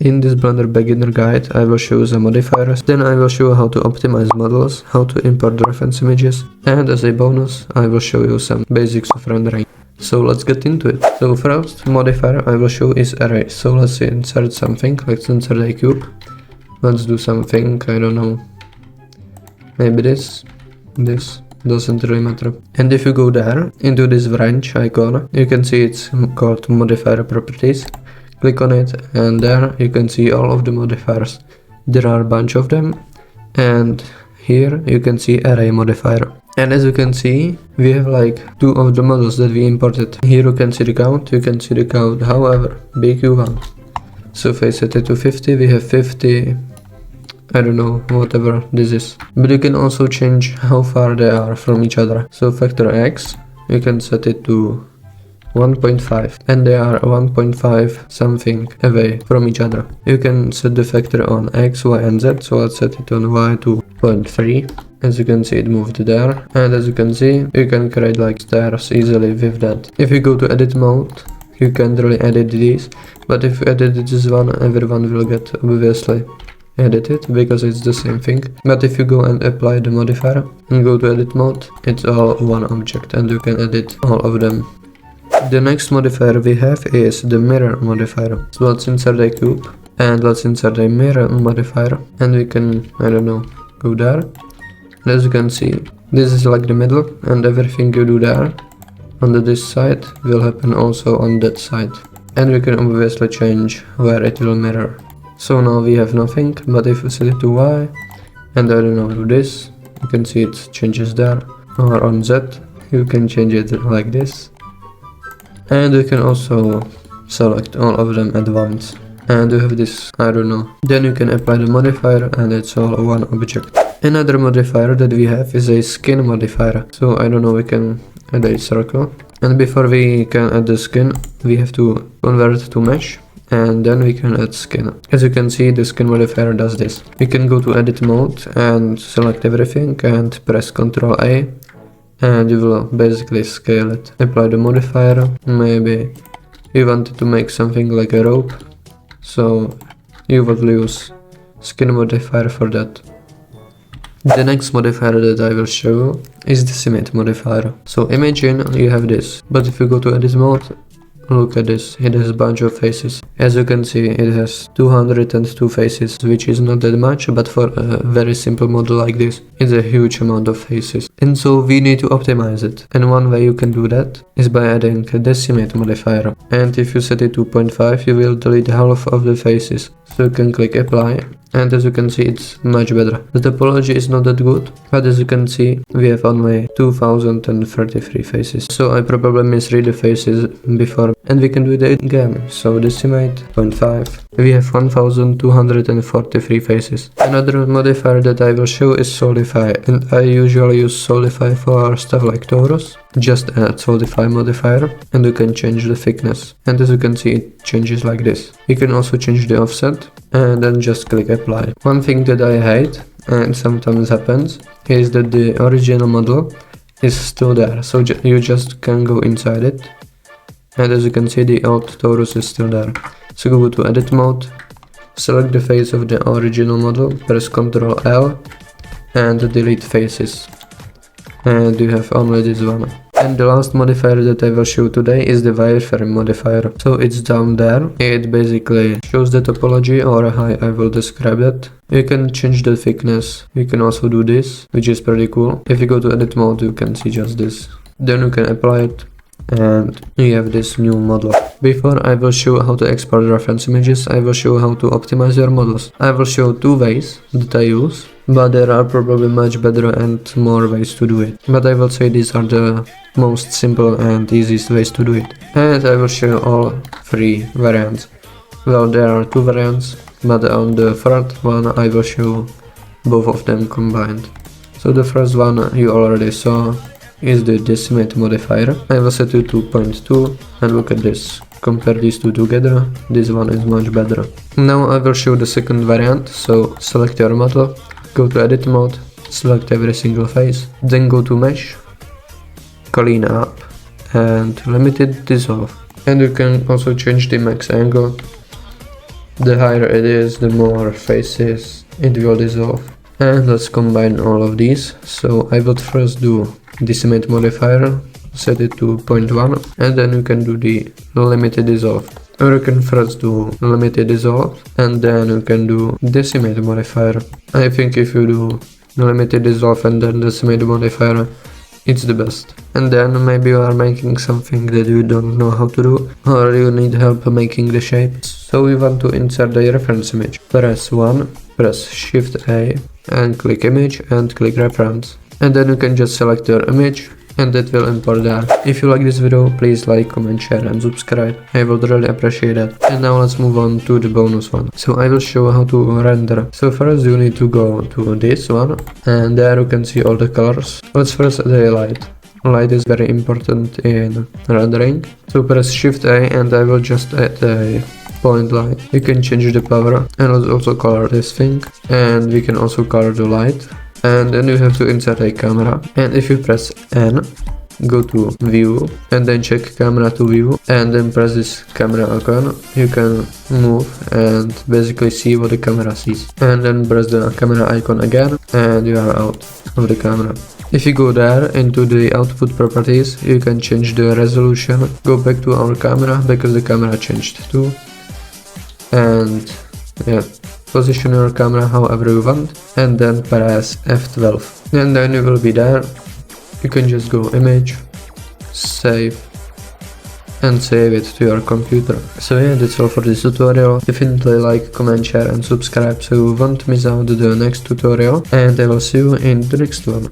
In this Blender beginner guide I will show you the modifiers, then I will show you how to optimize models, how to import reference images, and as a bonus I will show you some basics of rendering. So let's get into it. So first modifier I will show is array. So let's insert something, let's insert a cube. Let's do something, I don't know, maybe this doesn't really matter. And if you go there into this branch icon, you can see it's called modifier properties. Click on it and there you can see all of the modifiers. There are a bunch of them, and here you can see array modifier. And as you can see, we have like 2 of the models that we imported. Here you can see the count, however big you want. So if I set it to 50, we have 50, I don't know, whatever this is. But you can also change how far they are from each other. So factor x, you can set it to 1.5, and they are 1.5 something away from each other. You can set the factor on x, y and z, so let's set it on y to 0.3. As you can see, it moved there, and as you can see, you can create like stairs easily with that. If you go to edit mode, you can't really edit these, but if you edit this one, everyone will get obviously edited because it's the same thing. But if you go and apply the modifier and go to edit mode, it's all one object and you can edit all of them. The next modifier we have is the mirror modifier. So let's insert a cube and let's insert a mirror modifier, and we can, I don't know, go there. And as you can see, this is like the middle, and everything you do there on this side will happen also on that side. And we can obviously change where it will mirror. So now we have nothing, but if you set it to Y and I don't know, do this, you can see it changes there. Or on Z, you can change it like this. And you can also select all of them at once. And you have this, I don't know. Then you can apply the modifier and it's all one object. Another modifier that we have is a skin modifier. So I don't know, we can add a circle. And before we can add the skin, we have to convert to mesh. And then we can add skin. As you can see, the skin modifier does this. We can go to edit mode and select everything and press Ctrl A. And you will basically scale it. Apply the modifier. Maybe you wanted to make something like a rope, so you will use skin modifier for that. The next modifier that I will show you is the simulate modifier. So imagine you have this, but if you go to edit mode, look at this, it has a bunch of faces. As you can see, it has 202 faces, which is not that much, but for a very simple model like this, it's a huge amount of faces. And so we need to optimize it. And one way you can do that is by adding a decimate modifier. And if you set it to 0.5, you will delete half of the faces. So you can click apply. And as you can see, it's much better. The topology is not that good, but as you can see, we have only 2033 faces. So I probably misread the faces before, and we can do it again. So decimate 0.5. We have 1243 faces. Another modifier that I will show is solidify, and I usually use solidify for stuff like torus. Just add solidify modifier and you can change the thickness. And as you can see, it changes like this. You can also change the offset and then just click apply. One thing that I hate, and sometimes happens, is that the original model is still there. So you just can go inside it. And as you can see, the old torus is still there. So go to edit mode, select the face of the original model, press Ctrl L and delete faces. And you have only this one. And the last modifier that I will show today is the wireframe modifier. So it's down there. It basically shows the topology, or how I will describe it. You can change the thickness. You can also do this, which is pretty cool. If you go to edit mode, you can see just this. Then you can apply it and you have this new model. Before I will show how to export reference images, I will show how to optimize your models. I will show 2 ways that I use, but there are probably much better and more ways to do it. But I will say these are the most simple and easiest ways to do it. And I will show all 3 variants. Well, there are 2 variants, but on the third one I will show both of them combined. So the first one you already saw is the decimate modifier. I will set it to 2.2 and look at this. Compare these two together, this one is much better. Now I will show the second variant. So select your model, go to edit mode, select every single face, then go to mesh, clean up and limited dissolve. And you can also change the max angle The higher it is, the more faces it will dissolve. And let's combine all of these. So I will first do decimate modifier, set it to 0.1, and then you can do the limited dissolve. Or you can first do limited dissolve, and then you can do decimate modifier. I think if you do limited dissolve and then decimate modifier, it's the best. And then maybe you are making something that you don't know how to do, or you need help making the shape. So we want to insert the reference image. Press 1, press Shift A, and click image and click reference. And then you can just select your image, and that will import there. If you like this video, please like, comment, share and subscribe. I would really appreciate it. And now let's move on to the bonus one. So I will show how to render. So first you need to go to this one, and there you can see all the colors. Let's first add a light. Light is very important in rendering. So press Shift A and I will just add a point light. You can change the power, and let's also color this thing, and we can also color the light. And then you have to insert a camera, and if you press N, go to view and then check camera to view, and then press this camera icon, you can move and basically see what the camera sees. And then press the camera icon again and you are out of the camera. If you go there into the output properties, you can change the resolution, go back to our camera because the camera changed too, and yeah, position your camera however you want, and then press F12, and then you will be there. You can just go image, save, and save it to your computer. So yeah, that's all for this tutorial. Definitely like, comment, share and subscribe so you won't miss out the next tutorial, and I will see you in the next one.